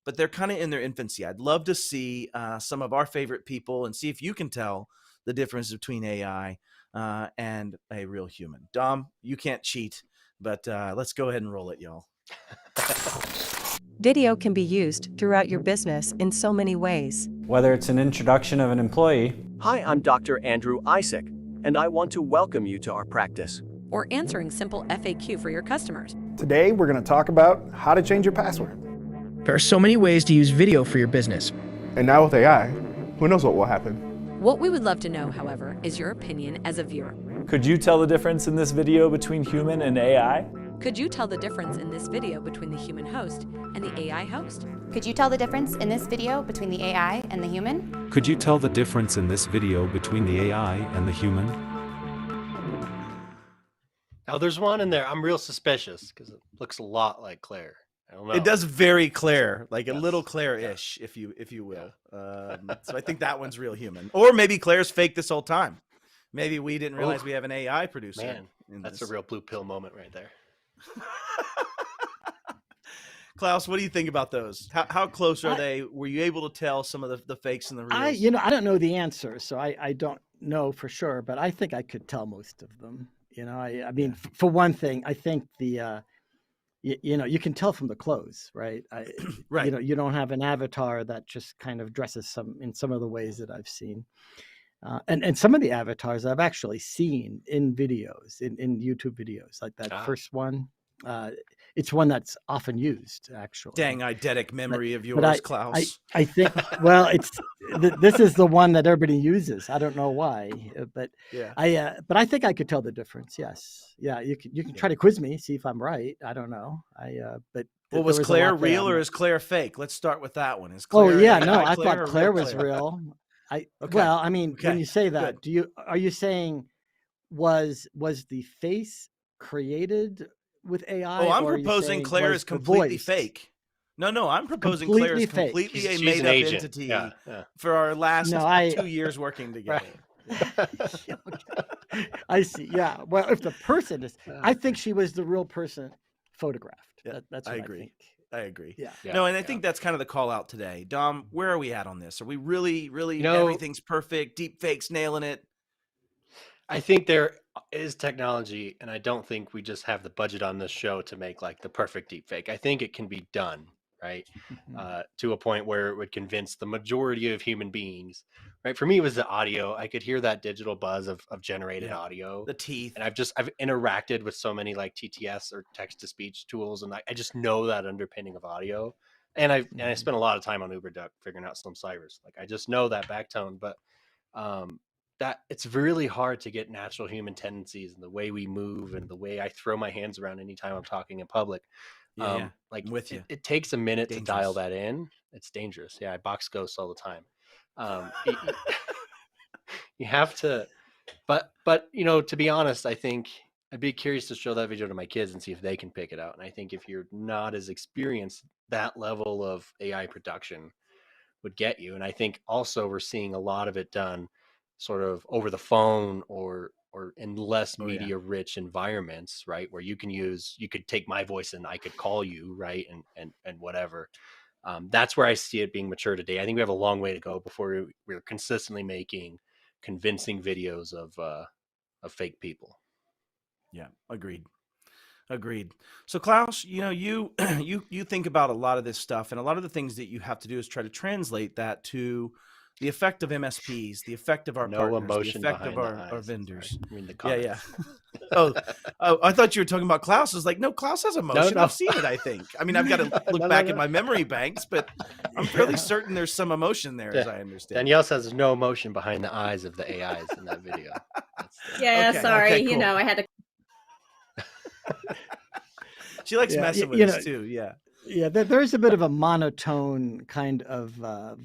but they're kind of in their infancy. I'd love to see some of our favorite people and see if you can tell the difference between AI and a real human. Dom, you can't cheat, but let's go ahead and roll it, y'all. Video can be used throughout your business in so many ways. Whether it's an introduction of an employee. Hi, I'm Dr. Andrew Isaac, and I want to welcome you to our practice. Or answering simple FAQ for your customers. Today, we're going to talk about how to change your password. There are so many ways to use video for your business. And now with AI, who knows what will happen? What we would love to know, however, is your opinion as a viewer. Could you tell the difference in this video between human and AI? Could you tell the difference in this video between the human host and the AI host? Could you tell the difference in this video between the AI and the human? Could you tell the difference in this video between the AI and the human? Now there's one in there. I'm real suspicious because it looks a lot like Claire. I don't know. It does very Claire, like a little Claire-ish, if you will. So I think that one's real human. Or maybe Claire's fake this whole time. Maybe we didn't realize we have an AI producer. Man, that's a real blue pill moment right there. Klaus, what do you think about those? How close are they? Were you able to tell some of the fakes and the reals? I don't know the answer, so I don't know for sure, but I think I could tell most of them. I mean, for one thing, I think the you can tell from the clothes, right? Right. You don't have an avatar that just kind of dresses in some of the ways that I've seen. And some of the avatars I've actually seen in videos, in YouTube videos, like that first one. It's one that's often used, actually. Dang eidetic memory of yours, Klaus. I think, well, this is the one that everybody uses. I don't know why, but I think I could tell the difference. Yes. Yeah. You can try to quiz me, see if I'm right. I don't know. But well, was Claire real or is Claire fake? Let's start with that one. Is Claire I thought Claire was real. Well, I mean, when you say that, are you saying was the face created with AI? Oh, I'm proposing Claire is completely fake. No, I'm proposing Claire is completely a made-up entity for our last 2 years working together. I see. Yeah. Well, if the person is, I think she was the real person photographed. That's what I agree. I agree. Yeah. No, and I think that's kind of the call out today. Dom, where are we at on this? Are we really know, everything's perfect, deep fakes nailing it? I think there is technology, and I don't think we just have the budget on this show to make like the perfect deep fake. I think it can be done, right? To a point where it would convince the majority of human beings, right? For me, it was the audio. I could hear that digital buzz of generated audio. The teeth. And I've interacted with so many like TTS or text to speech tools, and I just know that underpinning of audio. And I spent a lot of time on UberDuck figuring out some ciphers. Like I just know that backtone, but that it's really hard to get natural human tendencies and the way we move and the way I throw my hands around anytime I'm talking in public. Like I'm with you. It takes a minute to dial that in. It's dangerous. Yeah, I box ghosts all the time. You have to, but to be honest, I think I'd be curious to show that video to my kids and see if they can pick it out. And I think if you're not as experienced, that level of AI production would get you. And I think also we're seeing a lot of it done sort of over the phone or in less media rich environments, right? Where you could take my voice and I could call you, right? And whatever. That's where I see it being mature today. I think we have a long way to go before we're consistently making convincing videos of fake people. Yeah, agreed. So Klaus, you think about a lot of this stuff, and a lot of the things that you have to do is try to translate that to the effect of MSPs, the effect of our partners, the effect of our vendors. Yeah. Oh, I thought you were talking about Klaus. I was like, no, Klaus has emotion. No. I've seen it, I think. I mean, I've got to look back at my memory banks, but I'm fairly certain there's some emotion there, as I understand. Danielle says no emotion behind the eyes of the AIs in that video. Sorry. Okay, cool. I had to. She likes messing with us too. Yeah, there's a bit of a monotone kind of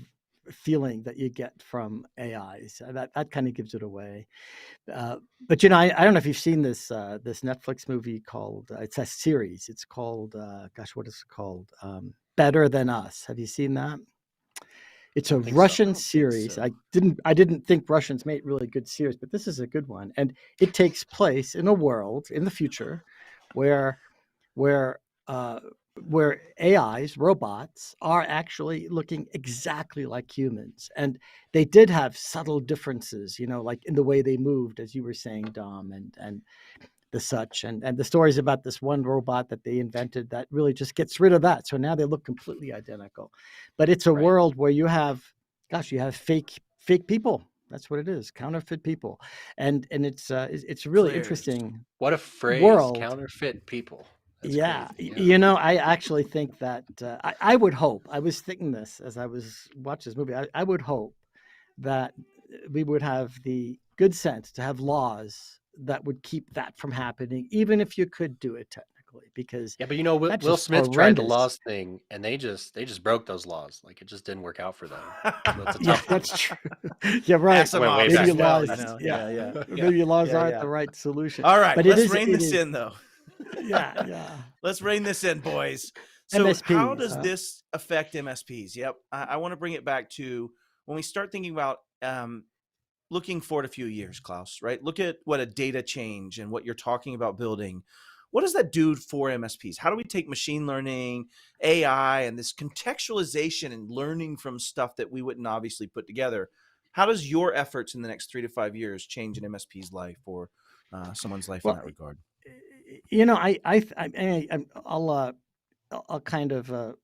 feeling that you get from AIs. That kind of gives it away. But I don't know if you've seen this Netflix movie called it's a series. It's called what is it called? Better Than Us. Have you seen that? It's a Russian series. So. I didn't think Russians made really good series, but this is a good one, and it takes place in a world in the future where AIs, robots, are actually looking exactly like humans. And they did have subtle differences, like in the way they moved, as you were saying, Dom, and the such. And the stories about this one robot that they invented that really just gets rid of that. So now they look completely identical. But it's a world where you have fake people. That's what it is, counterfeit people. And it's really interesting. What a phrase, world. Counterfeit people. That's crazy. I actually think that I would hope, I was thinking this as I was watching this movie, I would hope that we would have the good sense to have laws that would keep that from happening, even if you could do it technically, because but Will Smith tried the laws thing and they just broke those laws. Like it just didn't work out for them. So that's true. Yeah, right. Maybe laws, maybe laws aren't the right solution. All right, but let's rein this in though. Yeah. Let's rein this in, boys. So MSPs, how does this affect MSPs? Yep. I want to bring it back to when we start thinking about looking forward a few years, Klaus, right? Look at what a data change and what you're talking about building. What does that do for MSPs? How do we take machine learning, AI, and this contextualization and learning from stuff that we wouldn't obviously put together? How does your efforts in the next 3 to 5 years change an MSP's life or someone's life in that regard? I'll kind of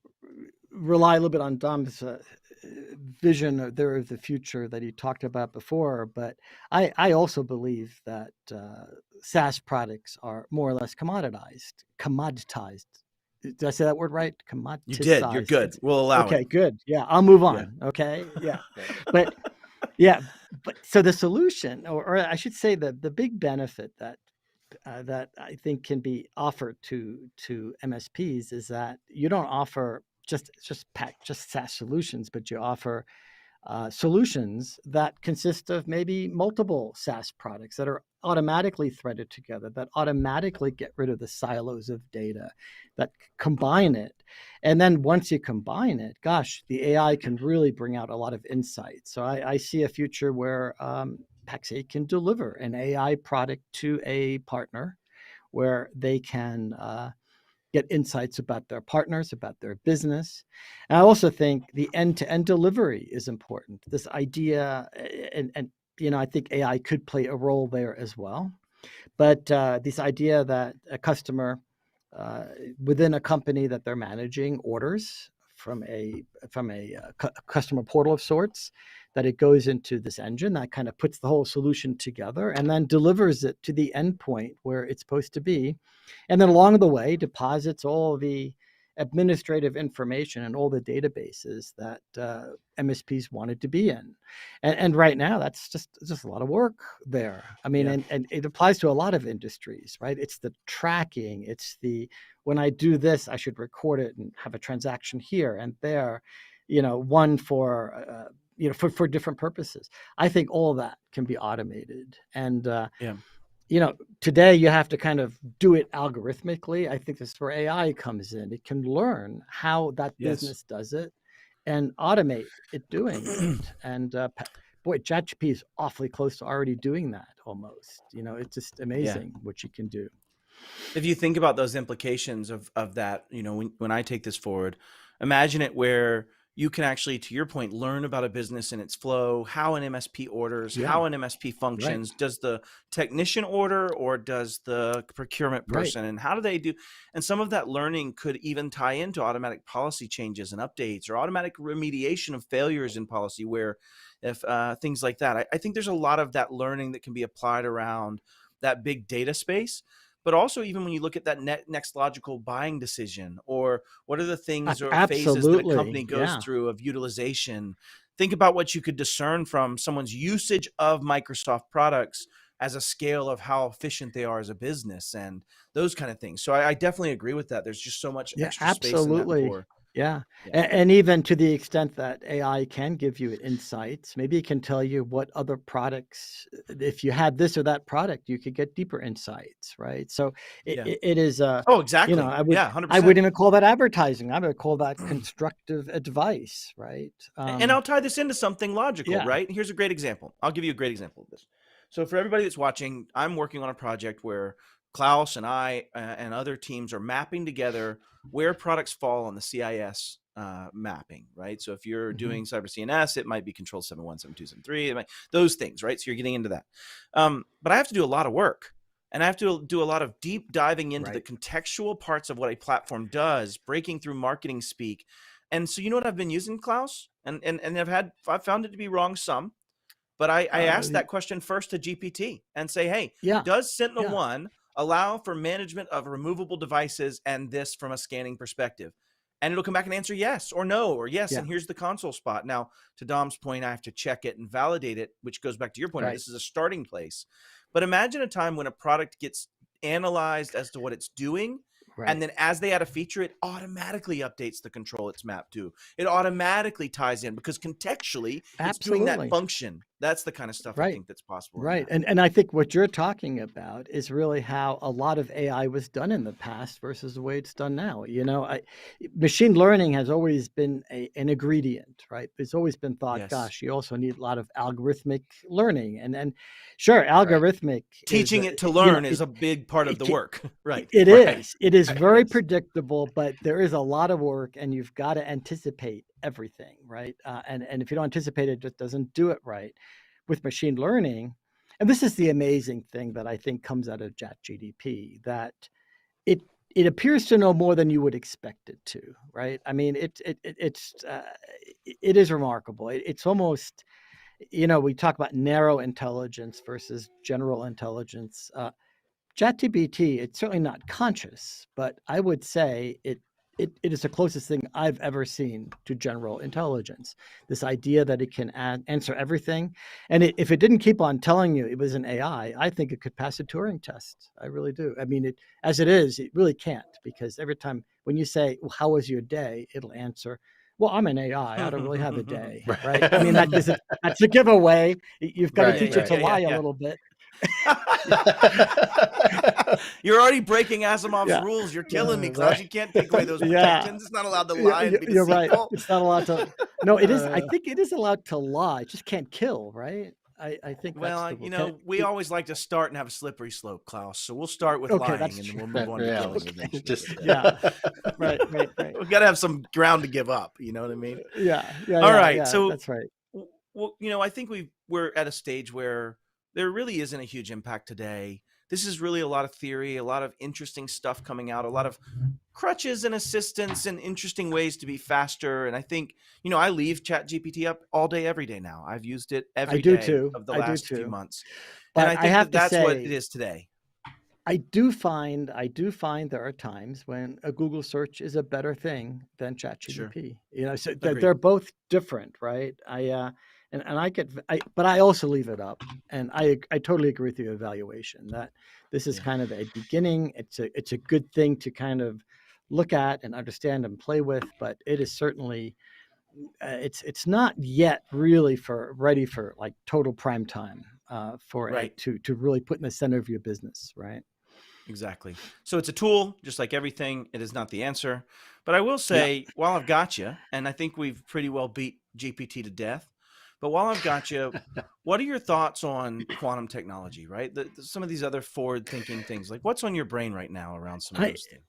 rely a little bit on Dom's vision of the future that he talked about before, but I also believe that SaaS products are more or less commoditized. Did I say that word right? Commoditized. You did. You're good. We'll allow it. Okay, good. Yeah, I'll move on. Yeah. Okay. Yeah. But so the solution, or I should say the big benefit that I think can be offered to MSPs is that you don't offer just SaaS solutions, but you offer solutions that consist of maybe multiple SaaS products that are automatically threaded together, that automatically get rid of the silos of data, that combine it. And then once you combine it, the AI can really bring out a lot of insight. So I see a future where Pax8 can deliver an AI product to a partner where they can get insights about their partners, about their business. And I also think the end-to-end delivery is important. This idea, and I think AI could play a role there as well. But this idea that a customer within a company that they're managing orders from a customer portal of sorts, that it goes into this engine that kind of puts the whole solution together and then delivers it to the endpoint where it's supposed to be. And then along the way, deposits all the administrative information and all the databases that MSPs wanted to be in. And right now, that's just a lot of work there. I mean, and it applies to a lot of industries, right? It's the tracking. It's the, when I do this, I should record it and have a transaction here and there, one for, for different purposes. I think all of that can be automated. And, today you have to kind of do it algorithmically. I think this is where AI comes in. It can learn how that business does it and automate it doing it. And boy, ChatGPT is awfully close to already doing that almost. It's just amazing what you can do. If you think about those implications of that, when I take this forward, imagine it where you can actually, to your point, learn about a business and its flow, how an MSP orders, how an MSP functions. Right. Does the technician order or does the procurement person? Right. And how do they do? And some of that learning could even tie into automatic policy changes and updates or automatic remediation of failures in policy where if things like that. I think there's a lot of that learning that can be applied around that big data space. But also, even when you look at that next logical buying decision, or what are the things or phases that a company goes through of utilization, think about what you could discern from someone's usage of Microsoft products as a scale of how efficient they are as a business and those kind of things. So I definitely agree with that. There's just so much extra space in that before. Yeah. And even to the extent that AI can give you insights, maybe it can tell you what other products, if you had this or that product, you could get deeper insights, right? So it is, exactly. I wouldn't even call that advertising. I would call that constructive advice, right? And I'll tie this into something logical, right? Here's a great example. I'll give you a great example of this. So for everybody that's watching, I'm working on a project where Klaus and I and other teams are mapping together where products fall on the CIS mapping, right? So if you're doing cyber CNS, it might be control 71, 7273, those things, right? So you're getting into that. But I have to do a lot of work and I have to do a lot of deep diving into the contextual parts of what a platform does, breaking through marketing speak. And so you know what I've been using, Klaus? And I've found it to be wrong some, but I asked that question first to GPT and say, hey, does Sentinel-1 allow for management of removable devices and this from a scanning perspective? And it'll come back and answer yes or no or yes. And here's the console spot. Now, to Dom's point, I have to check it and validate it, which goes back to your point. This is a starting place. But imagine a time when a product gets analyzed as to what it's doing. And then as they add a feature, it automatically updates the control it's mapped to. It automatically ties in because contextually it's doing that function. That's the kind of stuff I think that's possible. Right. And I think what you're talking about is really how a lot of AI was done in the past versus the way it's done now. Machine learning has always been an ingredient, right? It's always been thought, gosh, you also need a lot of algorithmic learning. And sure, algorithmic. Teaching it to learn is a big part of the work. Right. It is. It is very predictable, but there is a lot of work and you've got to anticipate everything, right? And if you don't anticipate it, it just doesn't do it right. With machine learning, and this is the amazing thing that I think comes out of ChatGPT, that it appears to know more than you would expect it to, right? I mean, it is remarkable. It's almost, we talk about narrow intelligence versus general intelligence. ChatGPT, it's certainly not conscious, but I would say it is the closest thing I've ever seen to general intelligence. This idea that it can answer everything. And if it didn't keep on telling you it was an AI, I think it could pass a Turing test. I really do. I mean, as it is, it really can't, because every time when you say, well, how was your day? It'll answer, well, I'm an AI. I don't really have a day, right? I mean, that's a giveaway. You've got to teach it to lie a little bit. You're already breaking Asimov's rules. You're killing me, Klaus. You can't take away those protections. It's not allowed to lie and be deceitful. You're right. It's not allowed to. No, it is. I think it is allowed to lie. It just can't kill, right? I think Well, that's the you know, we always like to start and have a slippery slope, Klaus. So we'll start with Okay, lying, that's and then true. we'll move on to Yeah, killing let's eventually. just But yeah. Right. we got to have some ground to give up. You know what I mean? Yeah. All right. Yeah, So, that's right. well, you know, I think we're at a stage where there really isn't a huge impact today. This is really a lot of theory, a lot of interesting stuff coming out, a lot of crutches and assistance and interesting ways to be faster. And I think, you know, I leave ChatGPT up all day, every day now. I've used it every do day too. of the I do last few too. months. But And I I think have to that's what say, it is today. I do find there are times when a Google search is a better thing than ChatGPT. You know, so Agreed. they're both different, right? But I also leave it up, and I totally agree with your evaluation that this is kind of a beginning. It's a good thing to kind of look at and understand and play with, but it is certainly it's not yet really ready for like total prime time for it to really put in the center of your business, right? Exactly. So it's a tool, just like everything. It is not the answer. But I will say, while I've got you, and I think we've pretty well beat GPT to death, but while I've got you, what are your thoughts on quantum technology, right? Some of these other forward-thinking things. Like, what's on your brain right now around some of those things?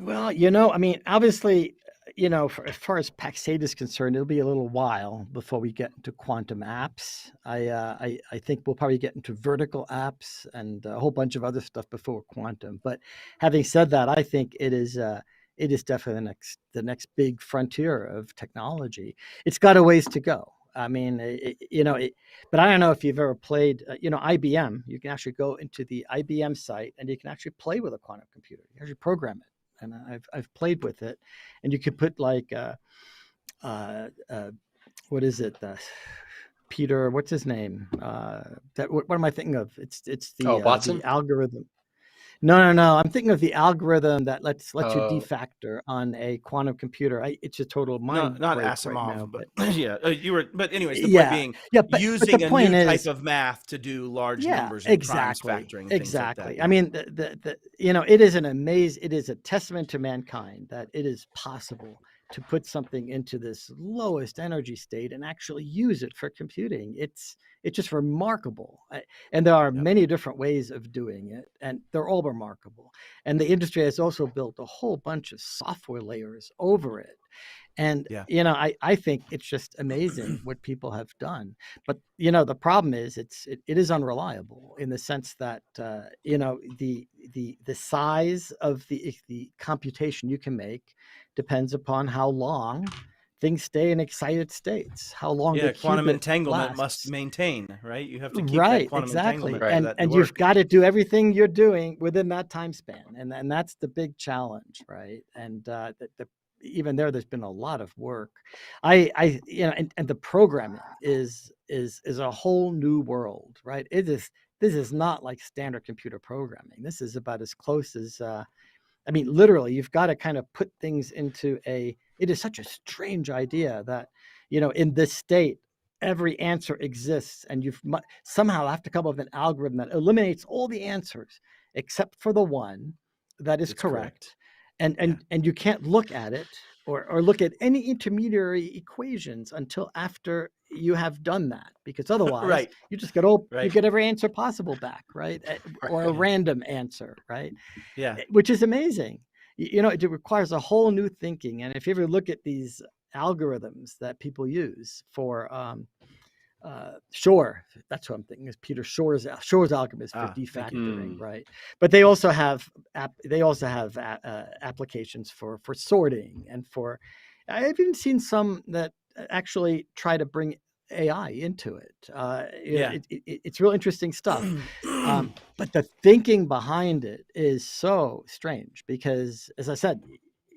Well, you know, I mean, obviously, you know, as far as Pax8 is concerned, it'll be a little while before we get into quantum apps. I think we'll probably get into vertical apps and a whole bunch of other stuff before quantum. But having said that, I think it is definitely the next big frontier of technology. It's got a ways to go. I mean, but I don't know if you've ever played, IBM. You can actually go into the IBM site and you can actually play with a quantum computer. You can actually program it. And I've played with it, and you could put like, what is it? Peter, what's his name? What am I thinking of? It's the Watson? the algorithm. No. I'm thinking of the algorithm that lets you defactor on a quantum computer. It's a total mind not break Asimov, right now, but yeah, you were. But anyways, the point being, using the a point new is, type of math to do large numbers and primes factoring, and things like that. I mean, it is it is a testament to mankind that it is possible to put something into this lowest energy state and actually use it for computing. It's just remarkable. And there are many different ways of doing it, and they're all remarkable. And the industry has also built a whole bunch of software layers over it. And, I think it's just amazing what people have done. But, the problem is it is unreliable in the sense that, the size of the computation you can make depends upon how long things stay in excited states, how long the quantum qubit entanglement lasts. must maintain, right? You have to keep that quantum entanglement. And you've got to do everything you're doing within that time span. And that's the big challenge, right? And even there's been a lot of work. And the programming is a whole new world, right? This is not like standard computer programming. This is about as close as literally, you've got to kind of put things into it is such a strange idea that, in this state, every answer exists and you somehow have to come up with an algorithm that eliminates all the answers except for the one that is correct. And you can't look at it or look at any intermediary equations until after you have done that, because otherwise you just get you get every answer possible back, right? Or a random answer, right? Yeah, which is amazing. It requires a whole new thinking. And if you ever look at these algorithms that people use for Shor, that's what I'm thinking, is Peter Shor's algorithm is for defactoring, right? But they also have applications for sorting and for. I've even seen some that actually try to bring AI into it. It's real interesting stuff. But the thinking behind it is so strange because, as I said,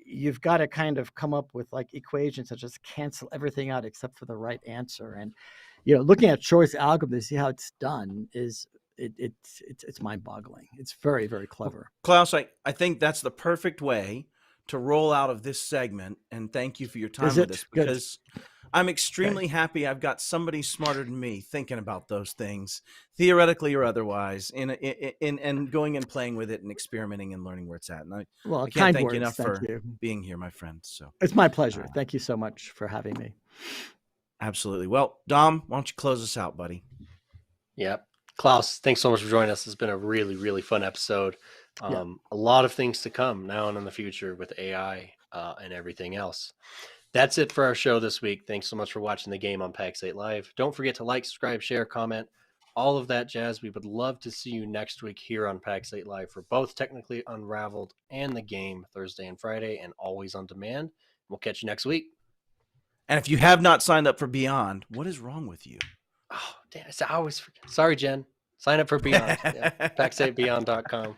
you've got to kind of come up with like equations that just cancel everything out except for the right answer. And looking at Shor's algorithm to see how it's done is it's mind-boggling. It's very, very clever. Klaus, I think that's the perfect way to roll out of this segment. And thank you for your time with this, because I'm extremely happy I've got somebody smarter than me thinking about those things, theoretically or otherwise, and going and playing with it and experimenting and learning where it's at. And I can't thank you enough for being here, my friend. So it's my pleasure. Thank you so much for having me. Absolutely. Well, Dom, why don't you close us out, buddy? Yep. Klaus, thanks so much for joining us. It's been a really, really fun episode. A lot of things to come now and in the future with AI and everything else. That's it for our show this week. Thanks so much for watching the game on Pax8 Live. Don't forget to like, subscribe, share, comment, all of that jazz. We would love to see you next week here on Pax8 Live for both Technically Unraveled and the game Thursday and Friday, and always on demand. We'll catch you next week. And if you have not signed up for Beyond, what is wrong with you? Oh, damn, I always forget. Sorry, Jen. Sign up for Beyond. Pax8beyond.com.